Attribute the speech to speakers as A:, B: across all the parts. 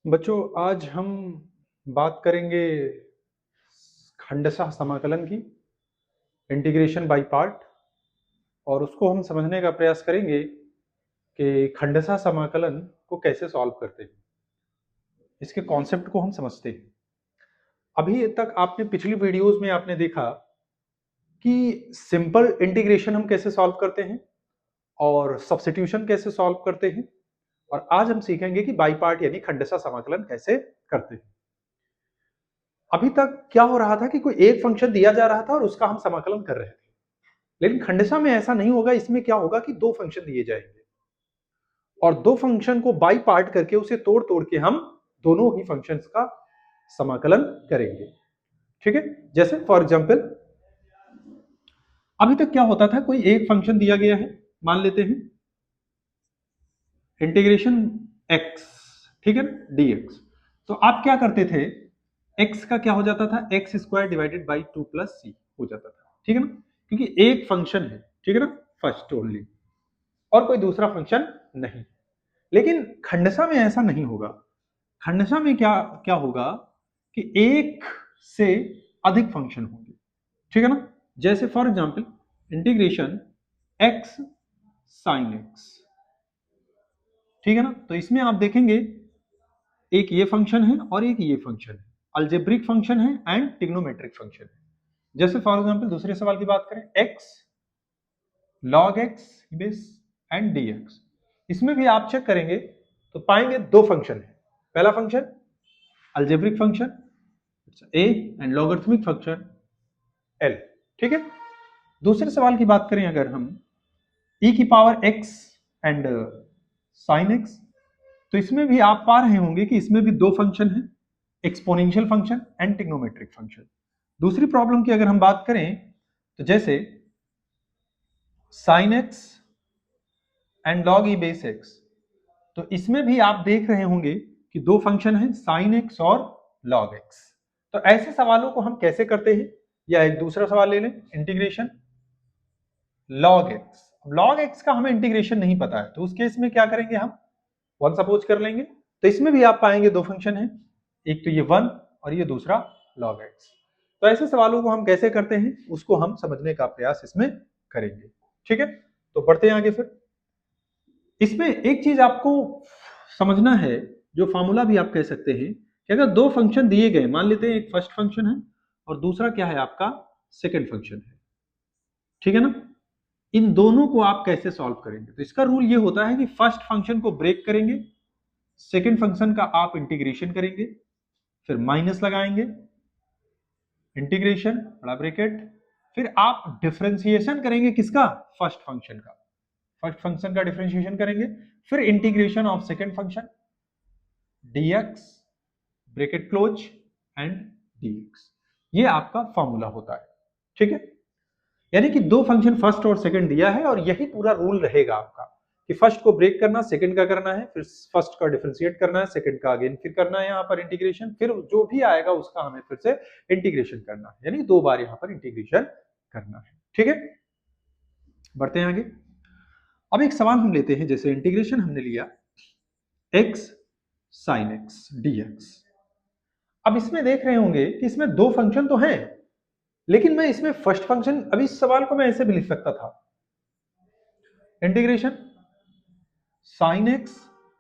A: बच्चों, आज हम बात करेंगे खंडशः समाकलन की, इंटीग्रेशन बाय पार्ट। और उसको हम समझने का प्रयास करेंगे कि खंडशः समाकलन को कैसे सॉल्व करते हैं, इसके कॉन्सेप्ट को हम समझते हैं। अभी तक आपने पिछली वीडियोस में आपने देखा कि सिंपल इंटीग्रेशन हम कैसे सॉल्व करते हैं और सब्स्टिट्यूशन कैसे सॉल्व करते हैं, और आज हम सीखेंगे कि बाई पार्ट यानी खंडशः समाकलन कैसे करते हैं। अभी तक क्या हो रहा था कि कोई एक फंक्शन दिया जा रहा था और उसका हम समाकलन कर रहे थे, लेकिन खंडशः में ऐसा नहीं होगा। इसमें क्या होगा कि दो फंक्शन दिए जाएंगे और दो फंक्शन को बाई पार्ट करके उसे तोड़ तोड़ के हम दोनों ही फंक्शंस का समाकलन करेंगे। ठीक है, जैसे फॉर एग्जांपल अभी तक क्या होता था, कोई एक फंक्शन दिया गया है, मान लेते हैं इंटीग्रेशन x, ठीक है ना, dx। तो आप क्या करते थे, x का क्या हो जाता था, x square divided by 2 plus c हो जाता था, ठीक है ना, क्योंकि एक फंक्शन है, ठीक है ना, फर्स्ट ओनली, और कोई दूसरा फंक्शन नहीं। लेकिन खंडशः में ऐसा नहीं होगा। खंडशः में क्या क्या होगा कि एक से अधिक फंक्शन होंगे, ठीक है ना। जैसे for example integration x sin x, ठीक है ना। तो इसमें आप देखेंगे एक ये फंक्शन है और एक ये फंक्शन है, अलजेब्रिक फंक्शन है एंड ट्रिग्नोमेट्रिक फंक्शन है। जैसे फॉर एग्जांपल दूसरे सवाल की बात करें, x log x base and dx, इसमें भी आप चेक करेंगे तो पाएंगे दो फंक्शन है। पहला function algebraic function a and logarithmic function l, ठीक है। दूसरे सवाल की बात करें अगर हम e की power x and sin x, तो इसमें भी आप पा रहे होंगे कि इसमें भी दो फंक्शन है, exponential function and trigonometric function. दूसरी प्रॉब्लम की अगर हम बात करें तो जैसे sin x and log e base x, तो इसमें भी आप देख रहे होंगे कि दो फंक्शन है, sin x और log x। तो ऐसे सवालों को हम कैसे करते हैं, या एक दूसरा सवाल ले लें, integration log x। log x का हमें इंटीग्रेशन नहीं पता है, तो उस केस में क्या करेंगे, हम वन सपोज कर लेंगे। तो इसमें भी आप पाएंगे दो फंक्शन है, एक तो ये वन और ये दूसरा log x। तो ऐसे सवालों को हम कैसे करते हैं उसको हम समझने का प्रयास इसमें करेंगे, ठीक है। तो बढ़ते हैं आगे। फिर इसमें एक चीज आपको समझना है, जो फॉर्मूला भी आप कह सकते हैं कि अगर दो फंक्शन दिए गए, मान लेते हैं एक फर्स्ट फंक्शन है और दूसरा क्या है आपका सेकंड फंक्शन है, ठीक है ना। इन दोनों को आप कैसे सॉल्व करेंगे, तो इसका रूल ये होता है कि फर्स्ट फंक्शन को ब्रेक करेंगे, सेकंड फंक्शन का आप इंटीग्रेशन करेंगे, फिर माइनस लगाएंगे, इंटीग्रेशन बड़ा ब्रैकेट, फिर आप डिफरेंशिएशन करेंगे किसका, फर्स्ट फंक्शन का। फर्स्ट फंक्शन का डिफरेंशिएशन करेंगे, फिर integration of second function dx bracket close and dx। ये आपका फॉर्मूला होता है, ठीक है। यानी कि दो फंक्शन फर्स्ट और सेकंड दिया है और यही पूरा रूल रहेगा आपका कि फर्स्ट को ब्रेक करना, सेकंड का करना है, फिर फर्स्ट का डिफरेंशिएट करना है, सेकंड का अगेन फिर करना है यहाँ पर इंटीग्रेशन, फिर जो भी आएगा उसका हमें फिर से इंटीग्रेशन करना है, यानी दो बार यहाँ पर इंटीग्रेशन करना है, ठीक है। बढ़ते हैं आगे। अब एक सवाल हम लेते हैं, जैसे इंटीग्रेशन हमने लिया x sin x dx। अब इसमें देख रहे होंगे कि इसमें दो फंक्शन तो हैं, लेकिन मैं इसमें फर्स्ट फंक्शन, अभी इस सवाल को मैं ऐसे भी लिख सकता था, integration sin x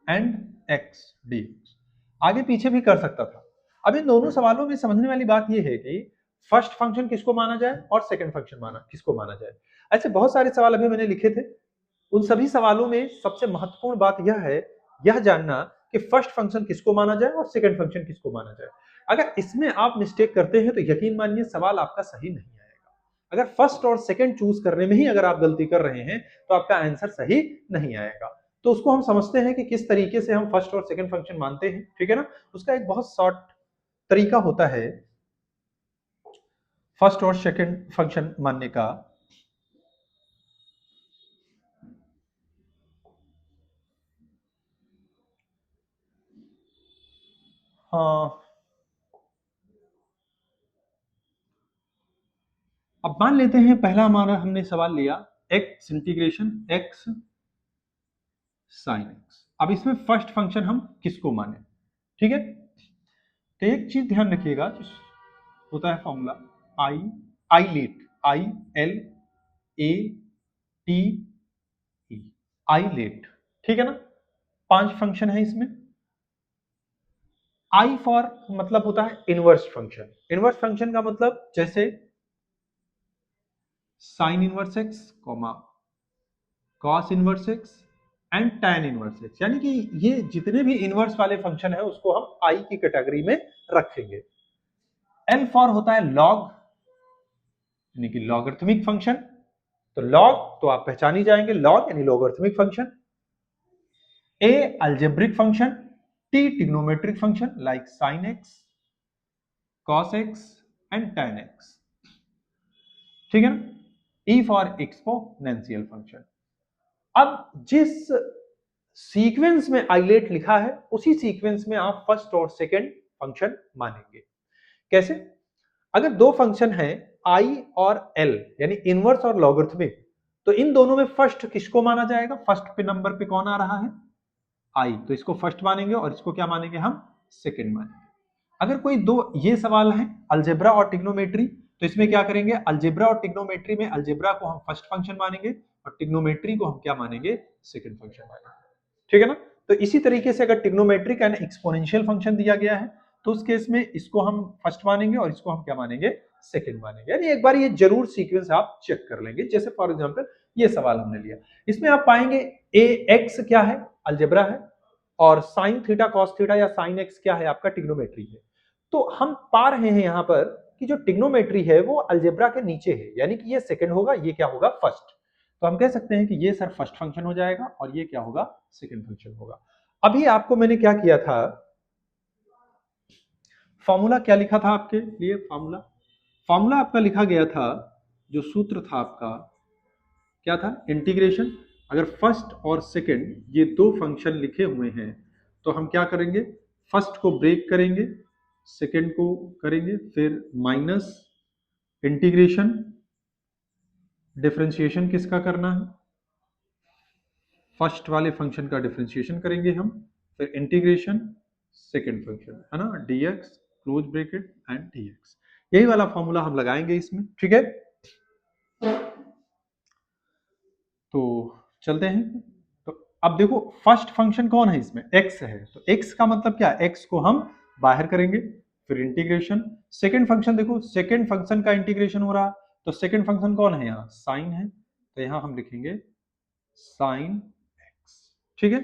A: and x dx, आगे पीछे भी कर सकता था। अब इन दोनों सवालों में समझने वाली बात यह है कि फर्स्ट फंक्शन किसको माना जाए और सेकंड फंक्शन किसको माना जाए। ऐसे बहुत सारे सवाल अभी मैंने लिखे थे, उन सभी सवालों में सबसे महत्वपूर्ण बात यह है, यह जानना कि फर्स्ट फंक्शन किसको माना जाए और सेकंड फंक्शन किसको माना जाए। अगर इसमें आप मिस्टेक करते हैं तो यकीन मानिए सवाल आपका सही नहीं आएगा। अगर फर्स्ट और सेकंड चूज करने में ही अगर आप गलती कर रहे हैं तो आपका आंसर सही नहीं आएगा। तो उसको हम समझते हैं कि किस तरीके से हम फर्स्ट और सेकंड फंक्शन मानते हैं, ठीक है ना। उसका एक बहुत शॉर्ट तरीका होता है फर्स्ट और सेकंड फंक्शन मानने का। हाँ, अब मान लेते हैं पहला हमारा हमने सवाल लिया x integration x sin x। अब इसमें फर्स्ट फंक्शन हम किसको माने, ठीक है। तो एक चीज ध्यान रखिएगा, होता है formula I I let, ILATE, I let, ठीक है ना। 5 फंक्शन है इसमें। आई फॉर मतलब होता है इनवर्स फंक्शन। इनवर्स फंक्शन का मतलब जैसे sine inverse x, comma cos inverse x and tan inverse x, यानी कि ये जितने भी इनवर्स वाले फंक्शन है उसको हम आई की कैटेगरी में रखेंगे। एल फॉर होता है लॉग, यानी कि लॉगरिथमिक फंक्शन। तो लॉग तो आप पहचान ही जाएंगे, लॉग यानी logarithmic function. A algebraic function, T trigonometric function like sine x, cos x and tan x, ठीक है ना। E for exponential function. अब जिस सीक्वेंस में आइलेट लिखा है उसी सीक्वेंस में आप फर्स्ट और सेकंड फंक्शन मानेंगे। कैसे? अगर दो फंक्शन हैं आई और एल, यानी इनवर्स और लॉगरिथमिक, तो इन दोनों में फर्स्ट किसको माना जाएगा? फर्स्ट पे नंबर पे कौन आ रहा है? आई, तो इसको फर्स्ट मानेंगे और इसको क्या मानेंगे हम? सेकंड मानेंगे। अगर कोई दो ये सवाल है अलजेब्रा और ट्रिग्नोमेट्री, तो इसमें क्या करेंगे? अलजेब्रा और ट्रिग्नोमेट्री में अलजेब्रा को हम फर्स्ट फंक्शन मानेंगे और ट्रिग्नोमेट्री को हम क्या मानेंगे? सेकंड फंक्शन मानेंगे, ठीक है ना। तो इसी तरीके से अगर ट्रिग्नोमेट्रिक एंड एक्सपोनेंशियल फंक्शन दिया गया है तो उस केस में इसको हम फर्स्ट मानेंगे और इसको हम क्या मानेंगे? सेकंड मानेंगे। यानी एक बार ये जरूर सीक्वेंस आप चेक कर लेंगे। जैसे फॉर एग्जांपल ये सवाल हमने लिया, इसमें आप पाएंगे ए एक्स क्या है? अलजेब्रा है, और साइन थीटा कॉस थीटा या साइन एक्स क्या है? आपका ट्रिग्नोमेट्री है। तो हम पा रहे हैं यहां पर कि जो ट्रिग्नोमेट्री है वो अलजेब्रा के नीचे है, यानी कि ये सेकंड होगा, ये क्या होगा? फर्स्ट। तो हम कह सकते हैं कि ये सर फर्स्ट फंक्शन हो जाएगा और ये क्या होगा? सेकंड फंक्शन होगा। अभी आपको मैंने क्या किया था, फॉर्मूला क्या लिखा था आपके लिए? फॉर्मूला फॉर्मूला आपका लिखा गया था, जो सूत्र था आपका क्या था? इंटीग्रेशन। अगर फर्स्ट और सेकंड ये दो फंक्शन लिखे हुए हैं तो हम क्या करेंगे? फर्स्ट को ब्रेक करेंगे, सेकंड को करेंगे, फिर माइनस इंटीग्रेशन, डिफरेंशिएशन किसका करना है? फर्स्ट वाले फंक्शन का डिफरेंशिएशन करेंगे हम, फिर इंटीग्रेशन सेकंड फंक्शन है ना, dx close bracket and dx। यही वाला फॉर्मूला हम लगाएंगे इसमें, ठीक है। तो चलते हैं। तो अब देखो फर्स्ट फंक्शन कौन है इसमें? x है, तो x का मतलब क्या है? x को हम बाहर करेंगे, फिर इंटीग्रेशन। सेकंड फंक्शन देखो, सेकंड फंक्शन का इंटीग्रेशन हो रहा, तो सेकंड फंक्शन कौन है? यहाँ साइन है, तो यहाँ हम लिखेंगे साइन x, ठीक है,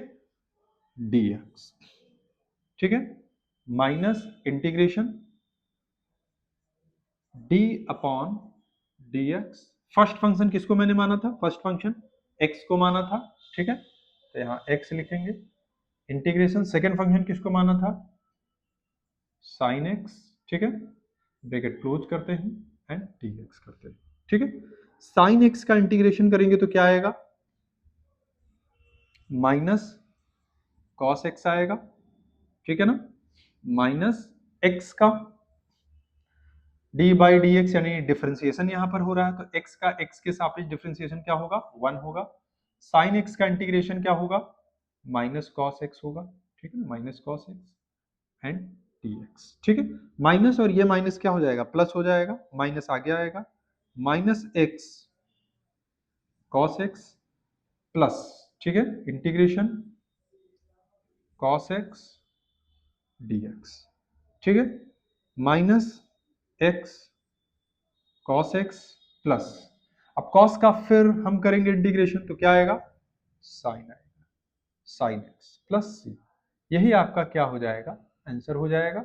A: dx, ठीक है, minus integration d upon dx। First function किसको मैंने माना था? फर्स्ट फंक्शन x को माना था, ठीक है, तो यहाँ x लिखेंगे। इंटीग्रेशन सेकंड फंक्शन किसको माना था? साइन x, ठीक है, ब्रैकेट क्लोज करते हैं एंड dx करते हैं, ठीक है। साइन x का इंटीग्रेशन करेंगे तो क्या आएगा? माइनस कॉस x आएगा, ठीक है ना, माइनस x का d बाई डी एक्स, यानी डिफरेंशिएशन यहां पर हो रहा है, तो x का x के सापेक्ष डिफरेंशिएशन क्या होगा? 1 होगा। साइन x का इंटीग्रेशन क्या होगा? माइनस कॉस x होगा, ठीक है, minus cos x and dx, ठीक है। माइनस और ये माइनस क्या हो जाएगा? प्लस हो जाएगा, माइनस आगे आएगा, minus x cos x plus, ठीक है, इंटीग्रेशन कॉस x dx, ठीक है, minus x cos x plus, अब cos का फिर हम करेंगे इंटीग्रेशन तो क्या आएगा? साइन आएगा, साइन x प्लस सी। यही आपका क्या हो जाएगा? आंसर हो जाएगा।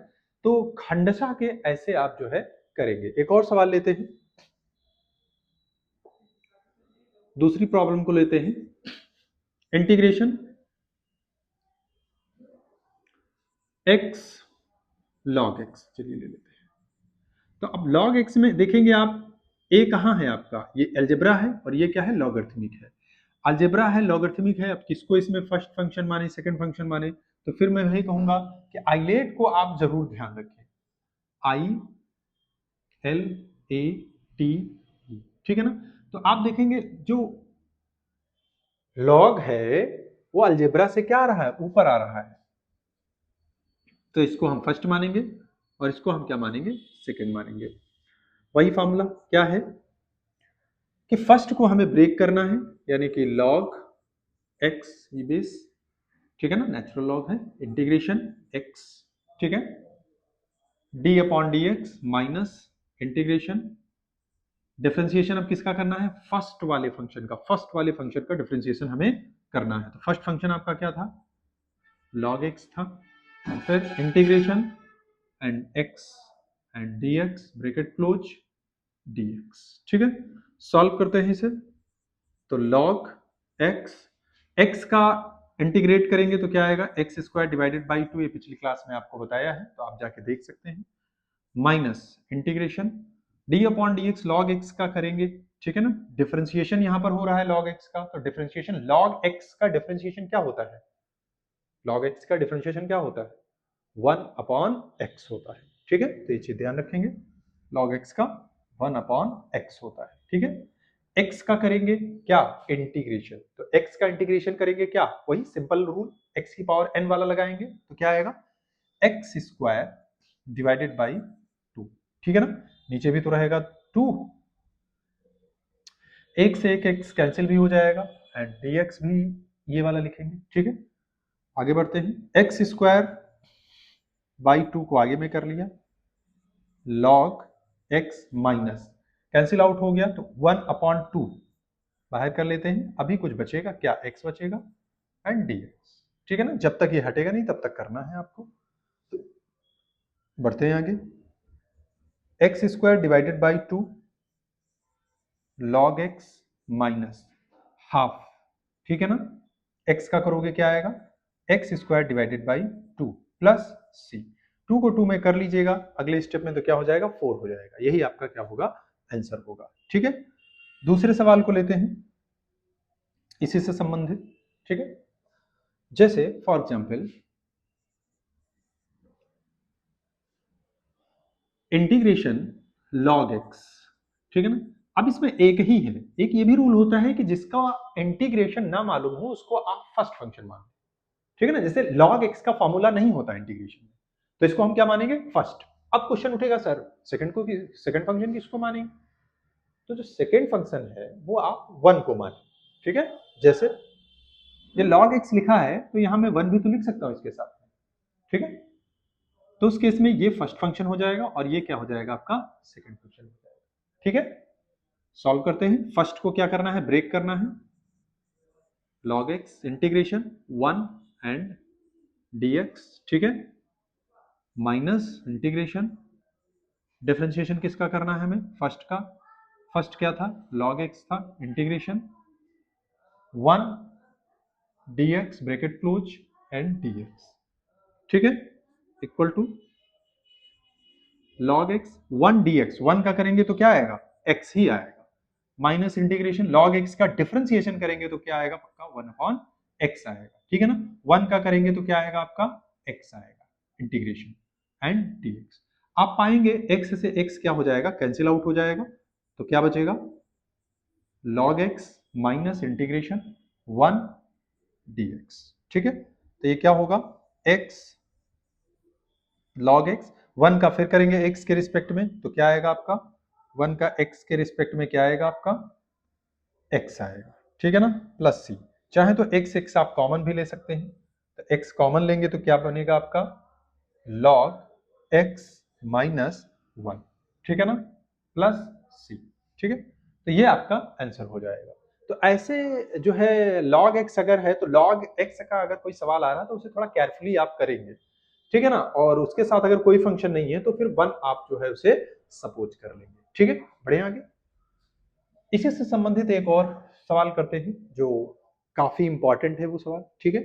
A: तो खंडशः के ऐसे आप जो है करेंगे। एक और सवाल लेते हैं, दूसरी प्रॉब्लम को लेते हैं। इंटीग्रेशन x log x, चलिए ले लेते हैं। तो अब log x में देखेंगे आप, a कहाँ है आपका? ये अलजेब्रा है और ये क्या है? लॉगरिथमिक है। अलजेब्रा है, लॉगरिथमिक है, अब किसको इसमें फर्स्ट फंक्शन माने, सेकंड फंक्शन माने? तो फिर मैं वही कहूंगा कि आइलेट को आप जरूर ध्यान रखें, ILATE, ठीक है ना। तो आप देखेंगे जो लॉग है वो अलजेब्रा से क्या आ रहा है? ऊपर आ रहा है, तो इसको हम फर्स्ट मानेंगे और इसको हम क्या मानेंगे, सेकंड मानेंगे। वही फॉर्मूला क्या है कि फर्स्ट को हमें ब्रेक करना है, यानी कि log x ये बेस, ठीक है ना, नेचुरल लॉग है, इंटीग्रेशन x, ठीक है, d upon D x minus integration, differentiation अब किसका करना है, फर्स्ट वाले फंक्शन का, फर्स्ट वाले फंक्शन का डिफरेंशिएशन हमें करना है। तो फर्स्ट फंक्शन आपका क्या था, log x था, फिर integration and x and dx bracket close dx, ठीक है। सॉल्व करते हैं इसे, तो log x का इंटीग्रेट करेंगे तो क्या आएगा, एक्स स्क्वायर डिवाइडेड बाई 2, ये पिछली क्लास में आपको बताया है तो आप जाके देख सकते हैं, minus integration d upon D x, log x का करेंगे, ठीक है ना, डिफरेंशिएशन यहां पर हो रहा है log x का, तो डिफरेंशिएशन log x का डिफरेंशिएशन क्या होता है, log x का डिफरेंशिएशन क्या होता है, 1 अपॉन x होता है, ठीक है। तो ये चीज ध्यान रखेंगे, log x का 1 अपॉन x होता है, ठीक है। x का करेंगे क्या, इंटीग्रेशन, तो x का इंटीग्रेशन करेंगे क्या, वही सिंपल रूल, x की पावर n वाला लगाएंगे तो क्या आएगा, एक्स स्क्वायर डिवाइडेड बाई 2, ठीक है ना, नीचे भी तो रहेगा 2, एक से एक x कैंसिल भी हो जाएगा एंड dx भी ये वाला लिखेंगे, ठीक है। आगे बढ़ते हैं, एक्स स्क्वायर बाई 2 को आगे में कर लिया, log x minus cancel out हो गया तो 1 अपॉन 2 बाहर कर लेते हैं, अभी कुछ बचेगा क्या, x बचेगा एंड dx, ठीक है ना, जब तक ये हटेगा नहीं तब तक करना है आपको। तो बढ़ते हैं आगे, x square divided by 2 log x minus half, ठीक है ना, x का करोगे क्या आएगा, x square divided by 2 plus c, 2 को 2 में कर लीजिएगा, अगले स्टेप में तो क्या हो जाएगा, 4 हो जाएगा, यही आपका क्या होगा, आंसर होगा, ठीक है। दूसरे सवाल को लेते हैं इसी से संबंधित, ठीक है, जैसे for example integration log x, ठीक है ना, अब इसमें एक ही है, एक ये भी रूल होता है कि जिसका इंटीग्रेशन ना मालूम हो उसको आप फर्स्ट फंक्शन मान, ठीक है ना, जैसे log x का फॉर्मूला नहीं होता इंटीग्रेशन में, तो इसको हम क्या मानेंगे, फर्स्ट। अब क्वेश्चन उठेगा सर सेकंड को, सेकंड फंक्शन किसको मानेंगे, तो जो सेकंड फंक्शन है वो आप 1 को माने, ठीक है, जैसे ये log x लिखा है तो यहां मैं 1 भी तो लिख सकता हूं इसके साथ, ठीक है, तो उस केस में ये फर्स्ट फंक्शन हो जाएगा और ये क्या हो जाएगा, आपका सेकंड फंक्शन हो जाएगा, ठीक है। सॉल्व करते हैं, फर्स्ट को क्या करना है, ब्रेक करना है, log x integration 1 and dx, ठीक है, माइनस इंटीग्रेशन, डिफरेंशिएशन किसका करना है हमें, फर्स्ट का, फर्स्ट क्या था, log x था, integration 1 dx bracket close and dx, ठीक है, equal to log x 1 dx, 1 का करेंगे तो क्या आएगा, x ही आएगा, माइनस इंटीग्रेशन log x का डिफरेंशिएशन करेंगे तो क्या आएगा, पक्का 1 अपॉन x आएगा, ठीक है ना, 1 का करेंगे तो क्या आएगा आपका, x आएगा, इंटीग्रेशन एंड dx, आप पाएंगे x से x क्या हो जाएगा, कैंसिल आउट हो जाएगा, तो क्या बचेगा, log x minus integration 1 dx, ठीक है, तो ये क्या होगा, x log x, 1 का फिर करेंगे x के रिस्पेक्ट में तो क्या आएगा आपका, 1 का x के रिस्पेक्ट में क्या आएगा आपका, x आएगा, ठीक है ना, प्लस c, चाहे तो x आप कॉमन भी ले सकते हैं, तो x कॉमन लेंगे तो क्या बनेगा आपका, log x माइनस 1, ठीक है ना, प्लस c, ठीक है, तो ये आपका आंसर हो जाएगा। तो ऐसे जो है log x अगर है तो log x का अगर कोई सवाल आ रहा है तो उसे थोड़ा केयरफुली आप करेंगे, ठीक है ना, और उसके साथ अगर कोई फंक्शन नहीं है तो फिर 1 आप जो है उसे सपोज कर लेंगे, ठीक है, बढ़िया। आगे इसी से संबंधित एक और सवाल करते हैं जो काफी इंपॉर्टेंट है वो सवाल, ठीक है,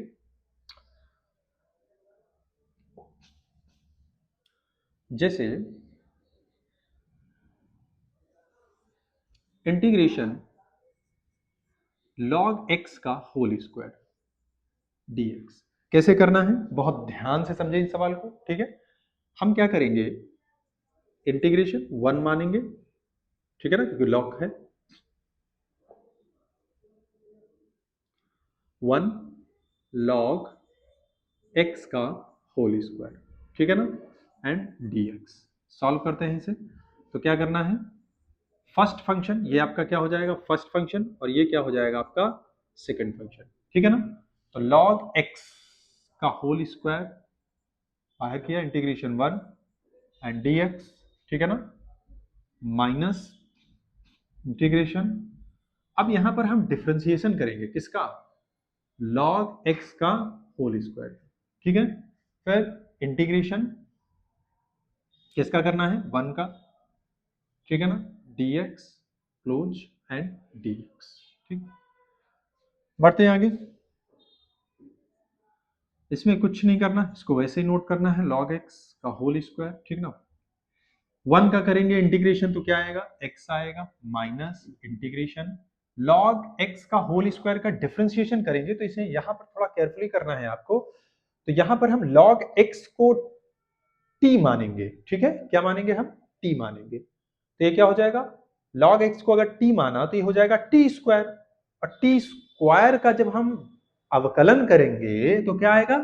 A: जैसे इंटीग्रेशन log x का होल स्क्वायर dx कैसे करना है, बहुत ध्यान से समझे इस सवाल को, ठीक है। हम क्या करेंगे, इंटीग्रेशन 1 मानेंगे, ठीक है ना, क्योंकि लॉग है, 1 log x का होल स्क्वायर, ठीक है ना, एंड dx। सॉल्व करते हैं इसे, तो क्या करना है, फर्स्ट फंक्शन ये आपका क्या हो जाएगा, फर्स्ट फंक्शन, और ये क्या हो जाएगा आपका सेकंड फंक्शन, ठीक है ना। तो log x का होल स्क्वायर बाहर किया, इंटीग्रेशन 1 एंड dx, ठीक है ना, माइनस इंटीग्रेशन, अब यहां पर हम डिफरेंशिएशन करेंगे किसका, log x का होल स्क्वायर, ठीक है। फिर इंटीग्रेशन किसका करना है, 1 का, ठीक है ना, dx क्लोज एंड dx, ठीक। बढ़ते हैं आगे, इसमें कुछ नहीं करना, इसको वैसे ही नोट करना है, log x का होल स्क्वायर, ठीक ना। 1 का करेंगे इंटीग्रेशन तो क्या आएगा, x आएगा, माइनस इंटीग्रेशन log x का होल स्क्वायर का डिफरेंशिएशन करेंगे, तो इसे यहां पर थोड़ा केयरफुली करना है आपको। तो यहां पर हम log x को t मानेंगे, ठीक है, क्या मानेंगे हम, t मानेंगे। तो ये क्या हो जाएगा, log x को अगर t माना तो ये हो जाएगा t स्क्वायर, और t स्क्वायर का जब हम अवकलन करेंगे तो क्या आएगा,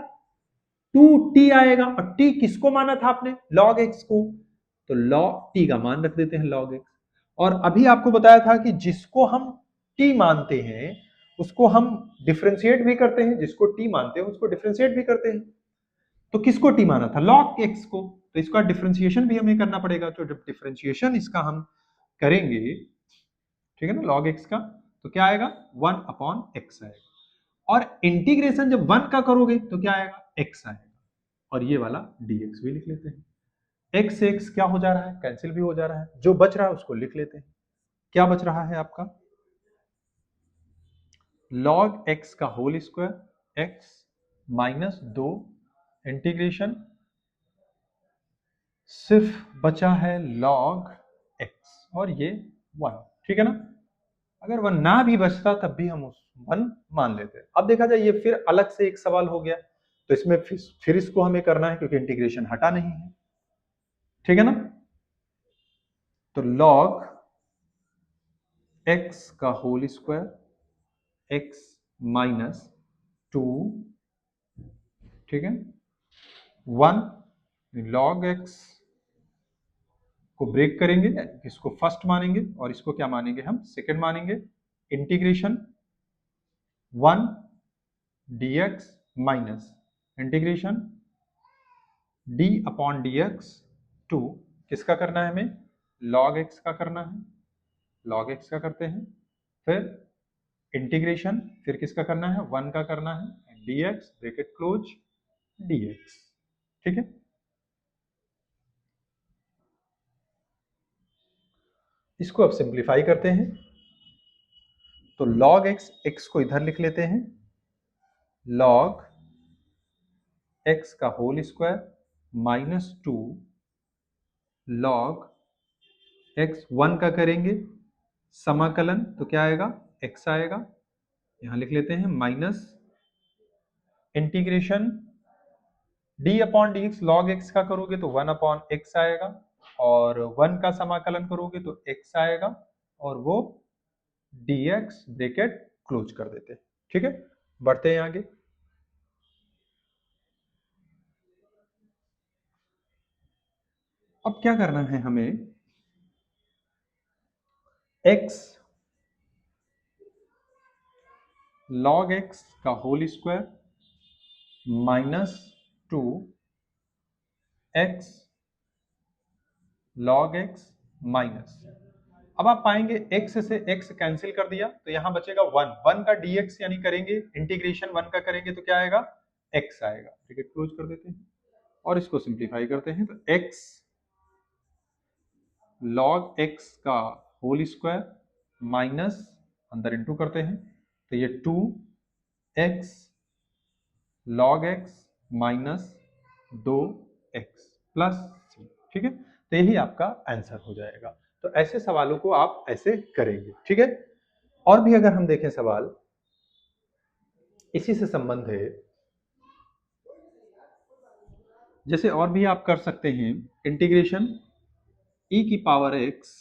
A: 2t आएगा, और t किसको माना था आपने, log x को, तो log t का मान रख देते हैं log x। और अभी आपको बताया था कि जिसको हम t मानते हैं उसको हम डिफरेंशिएट भी करते हैं, जिसको t मानते हैं उसको डिफरेंशिएट भी करते हैं। तो किसको t माना था, log x को, तो इसका डिफरेंशिएशन भी हमें करना पड़ेगा। तो जब डिफरेंशिएशन इसका हम करेंगे, ठीक है ना, log x का, तो क्या आएगा, 1 अपॉन x आएगा, और इंटीग्रेशन जब 1 का करोगे तो क्या आएगा, x आएगा, और ये वाला dx भी लिख लेते हैं। x से x क्या हो जा रहा है, कैंसिल भी हो जा रहा है, जो बच रहा है उसको लिख लेते हैं। क्या बच रहा है आपका, log x का whole square x minus 2 integration, सिर्फ बचा है log x, और ये 1, ठीक है ना। अगर 1 ना भी बचता तब भी हम उस 1 मान लेते। अब देखा जाए ये फिर अलग से एक सवाल हो गया, तो इसमें फिर इसको हमें करना है क्योंकि इंटीग्रेशन हटा नहीं है, ठीक है ना। तो log x का होल स्क्वायर x माइनस 2, ठीक है, 1, log x को ब्रेक करेंगे, इसको फर्स्ट मानेंगे और इसको क्या मानेंगे, हम सेकंड मानेंगे, integration 1 dx minus integration d upon dx 2, किसका करना है हमें, log x का करना है, log x का करते हैं, फिर इंटीग्रेशन, फिर किसका करना है, 1 का करना है, dx ब्रैकेट क्लोज dx, ठीक है। इसको अब सिंप्लीफाई करते हैं, तो log x को इधर लिख लेते हैं, log x का whole square minus 2 log x 1 का करेंगे समाकलन, तो क्या आएगा, x आएगा, यहां लिख लेते हैं, minus integration d upon dx, log x का करोगे तो 1 अपॉन x आएगा, और 1 का समाकलन करोगे तो x आएगा, और वो dx ब्रैकेट क्लोज कर देते हैं, ठीक है। बढ़ते हैं आगे, अब क्या करना है हमें, x log x का whole square minus 2 x log x minus, अब आप पाएंगे x से x कैंसिल कर दिया तो यहां बचेगा 1, 1 का dx यानी करेंगे इंटीग्रेशन 1 का करेंगे तो क्या आएगा, x आएगा, ठीक है, क्लोज कर देते हैं और इसको सिंप्लीफाई करते हैं, तो x log x का होल स्क्वायर माइनस, अंदर इंटू करते हैं तो ये 2x log x minus 2x plus c, ठीक है। तो यही आपका आंसर हो जाएगा। तो ऐसे सवालों को आप ऐसे करेंगे, ठीक है। और भी अगर हम देखें सवाल इसी से संबंध है, जैसे और भी आप कर सकते हैं, इंटीग्रेशन e की पावर x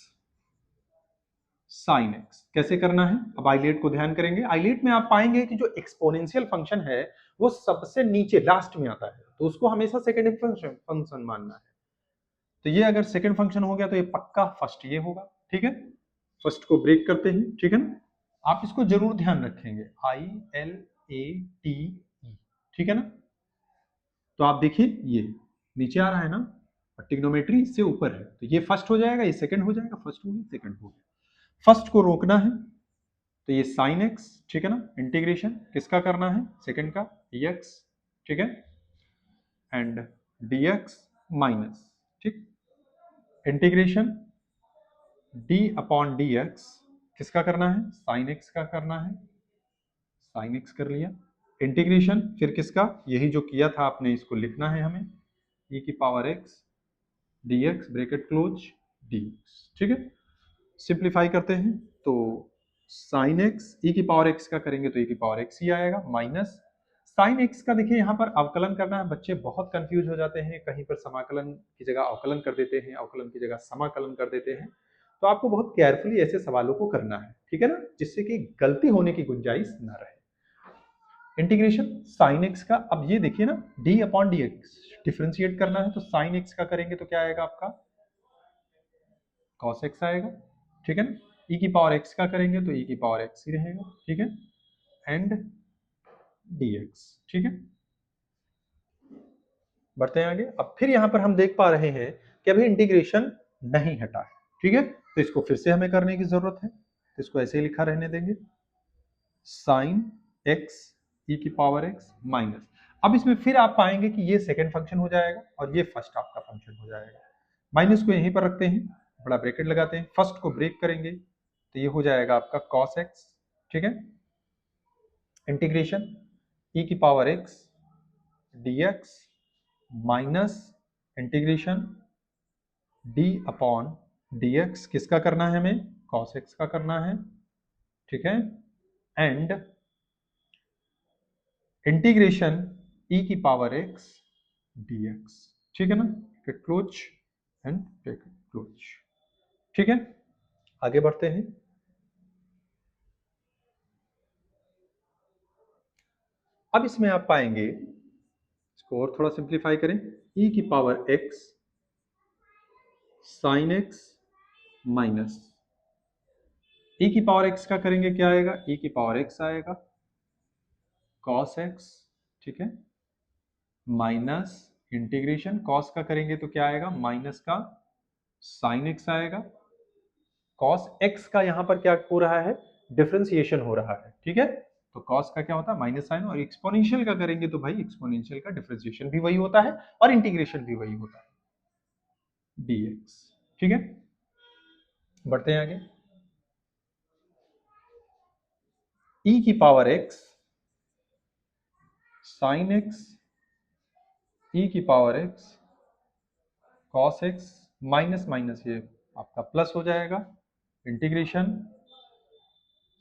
A: साइन एक्स। कैसे करना है, अब आइलेट को ध्यान करेंगे। आइलेट में आप पाएंगे कि जो एक्सपोनेंशियल फंक्शन है वो सबसे नीचे लास्ट में आता है, तो उसको हमेशा सेकेंड फंक्शन मानना है। तो ये अगर सेकेंड फंक्शन हो गया तो ये पक्का फर्स्ट ये होगा, ठीक है। फर्स्ट को ब्रेक करते हैं, ठीक है ना। आप इसको जरूर ध्यान रखेंगे, I L A T E, ठीक है ना। तो आप देखिए ये नीचे आ रहा है ना, और ट्रिग्नोमेट्री इससे ऊपर है, तो ये फर्स्ट हो जाएगा, ये सेकंड हो जाएगा, फर्स्ट हो गया सेकंड हो गया। फर्स्ट को रोकना है तो ये साइन एक्स, ठीक है ना। इंटीग्रेशन किसका करना है, सेकंड का, एक्स, ठीक है, एंड dx माइनस, ठीक, इंटीग्रेशन d अपॉन dx किसका करना है, साइन एक्स का करना है, साइन एक्स कर लिया। इंटीग्रेशन फिर किसका, यही जो किया था आपने, इसको लिखना है हमें, e की power x dx bracket close dx, ठीक है। सिंप्लीफाई करते हैं तो साइन एक्स e की पावर x का करेंगे तो e की पावर x ही आएगा, माइनस साइन एक्स का। देखिए यहाँ पर अवकलन करना है, बच्चे बहुत कंफ्यूज हो जाते हैं, कहीं पर समाकलन की जगह अवकलन कर देते हैं, अवकलन की जगह समाकलन कर देते हैं। तो आपको बहुत केयरफुली ऐसे सवालों को करना है, ठीक है ना, जिससे कि गलती होने की गुंजाइश ना रहे। इंटीग्रेशन साइन एक्स का, अब ये देखिए ना, d upon D x differentiate करना है, तो साइन एक्स का करेंगे तो क्या आएगा आपका, cos x आएगा, ठीक है ना। e की पावर x का करेंगे तो e की पावर x ही रहेगा, ठीक है, एंड dx, ठीक है। बढ़ते हैं आगे। अब फिर यहां पर हम देख पा रहे हैं कि अभी इंटीग्रेशन नहीं हटा है, ठीक है, तो इसको फिर से हमें करने की जरूरत है, तो इसको ऐसे ही लिखा रहने देंगे, साइन एक्स e की पावर x माइनस। अब इसमें फिर आप पाएंगे कि ये सेकेंड फंक्शन हो जाएगा और ये फर्स्ट आपका फंक्शन हो जाएगा। माइनस को यहीं पर रखते हैं, बड़ा ब्रैकेट लगाते हैं, फर्स्ट को ब्रेक करेंगे तो ये हो जाएगा आपका cos x, ठीक है, इंटीग्रेशन e की power x dx minus integration d upon dx किसका करना है हमें, cos x का करना है, ठीक है, एंड इंटीग्रेशन e की पावर x dx, ठीक है ना, bracket close and bracket close, ठीक है। आगे बढ़ते हैं। अब इसमें आप पाएंगे, इसको और थोड़ा सिंप्लीफाई करें, e की power x sine x minus e की पावर x का करेंगे क्या आएगा, e की पावर x आएगा, cos x, ठीक है, माइनस इंटीग्रेशन cos का करेंगे तो क्या आएगा, माइनस का साइन x आएगा, cos x का यहां पर क्या हो रहा है, डिफरेंशिएशन हो रहा है, ठीक है, तो cos का क्या होता है, माइनस साइन, और एक्सपोनेंशियल का करेंगे तो भाई एक्सपोनेंशियल का डिफरेंशिएशन भी वही होता है और इंटीग्रेशन भी वही होता है, dx, ठीक है। बढ़ते हैं आगे, e की power x sine x e की power x cos x minus minus ये आपका प्लस हो जाएगा, इंटीग्रेशन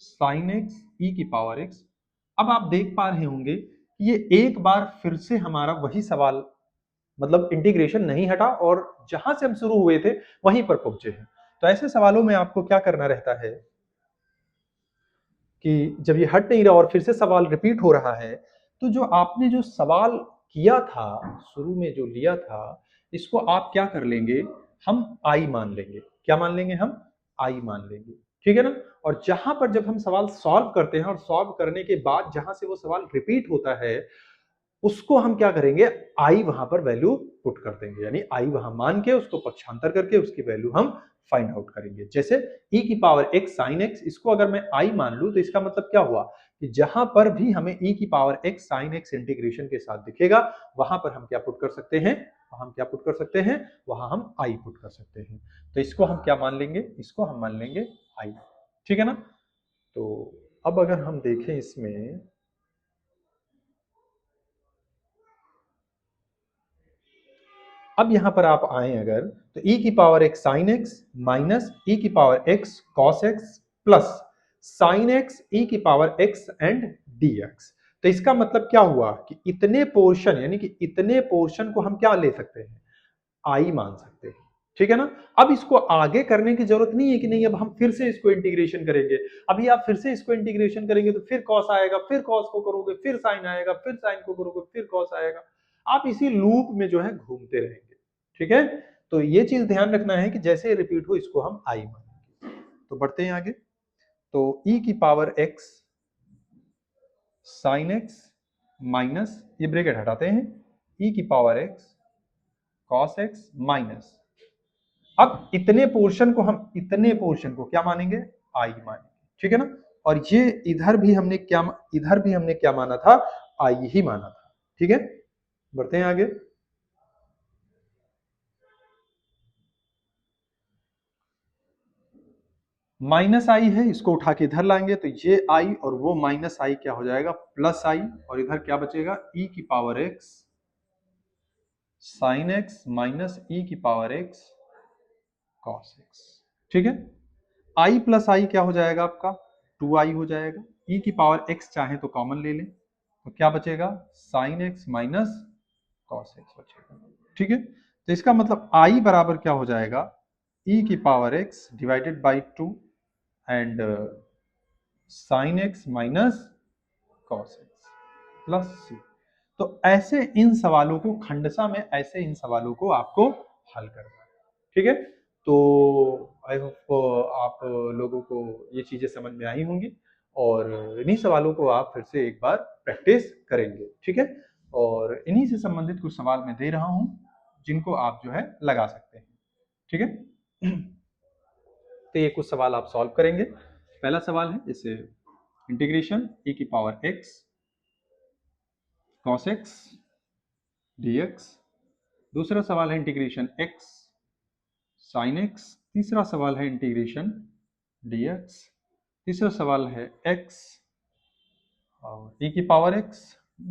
A: साइन x e की पावर x। अब आप देख पा रहे होंगे कि ये एक बार फिर से हमारा वही सवाल, मतलब इंटीग्रेशन नहीं हटा और जहां से हम शुरू हुए थे वहीं पर पहुंचे हैं। तो ऐसे सवालों में आपको क्या करना रहता है कि जब ये हट नहीं रहा और फिर से सवाल रिपीट हो रहा है, तो जो आपने जो सवाल किया था, शुरू में जो लिया था, इसको आप क्या कर लेंगे, हम आई मान लेंगे। क्या मान लेंगे, हम आई मान लेंगे, ठीक है ना। और जहां पर जब हम सवाल सॉल्व करते हैं और सॉल्व करने के बाद जहां से वो सवाल रिपीट होता है, उसको हम क्या करेंगे, आई वहां पर वैल्यू पुट कर देंगे, यानी आई वहां मान के उसको पक्षांतर करके उसकी वैल्यू हम फाइंड आउट करेंगे। जैसे e की पावर x साइन x, इसको अगर मैं आई मान लूं तो इसका मतलब क्या हुआ कि जहां पर भी हमें e की power x sine x integration के साथ दिखेगा, वहां पर हम क्या पुट कर सकते हैं, हम क्या पुट कर सकते हैं, वहां हम आई पुट कर सकते हैं। तो इसको हम क्या मान लेंगे, इसको हम मान लेंगे आई, ठीक है ना। तो अब अगर हम देखें इसमें, अब यहां पर आप आए अगर, तो e की power x sine x minus e की power x cos x plus sine x e की पावर x एंड dx। तो इसका मतलब क्या हुआ कि इतने पोर्शन, यानी कि इतने पोर्शन को हम क्या ले सकते हैं, आई मान सकते हैं, ठीक है ना। अब इसको आगे करने की जरूरत नहीं है कि नहीं अब हम फिर से इसको इंटीग्रेशन करेंगे। अभी आप फिर से इसको इंटीग्रेशन करेंगे तो फिर कॉस आएगा, फिर कॉस को करोगे, फिर साइन आएगा, फिर साइन को करोगे, फिर कॉस आएगा। आप इसी लूप में जो है घूमते रहेंगे। ठीक है, तो ये चीज ध्यान रखना है कि जैसे रिपीट हो इसको हम आई मानेंगे। तो बढ़ते हैं आगे। तो e की power x sine x minus, ये ब्रैकेट हटाते हैं, e की power x cos x minus, अब इतने पोर्शन को क्या मानेंगे, आई मानेंगे। ठीक है ना। और ये इधर भी हमने क्या माना था, आई ही माना था। ठीक है, बढ़ते हैं आगे। माइनस आई है, इसको उठा के इधर लाएंगे तो ये आई और वो माइनस आई क्या हो जाएगा, प्लस आई, और इधर क्या बचेगा, e की power x sine x minus e की पावर x कॉस x। ठीक है, आई प्लस आई क्या हो जाएगा आपका, 2i हो जाएगा। e की पावर x चाहे तो कॉमन ले लें, तो क्या बचेगा, sine x minus cos x बचेगा। ठीक है, तो इसका मतलब i बराबर क्या हो जाएगा, e की power x divided by 2 and sine x minus cos x plus c. तो ऐसे इन सवालों को खंडसा में, ऐसे इन सवालों को आपको हल करना है। ठीक है, तो आई होप आप लोगों को ये चीजें समझ में आई होंगी और इन्हीं सवालों को आप फिर से एक बार प्रैक्टिस करेंगे। ठीक है, और इन्हीं से संबंधित कुछ सवाल मैं दे रहा हूं जिनको आप जो है लगा सकते हैं। ठीक है, तो ये कुछ सवाल आप सॉल्व करेंगे। पहला सवाल है जैसे इंटीग्रेशन e की power x cos x dx। दूसरा सवाल है इंटीग्रेशन x sin x। तीसरा सवाल है इंटीग्रेशन dx। तीसरा सवाल है x और e की पावर x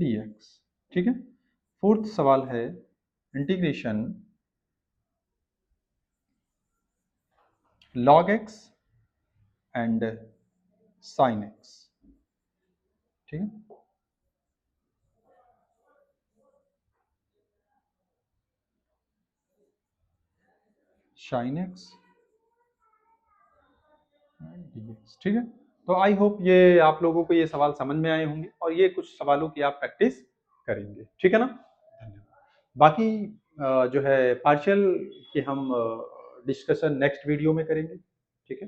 A: dx। ठीक है, फोर्थ सवाल है integration log x and sin x। ठीक है, sin x dx। ठीक है, तो आई होप ये आप लोगों को ये सवाल समझ में आए होंगे और ये कुछ सवालों की आप प्रैक्टिस करेंगे। ठीक है ना, धन्यवाद। बाकी जो है पार्शियल के हम डिस्कशन नेक्स्ट वीडियो में करेंगे। ठीक है।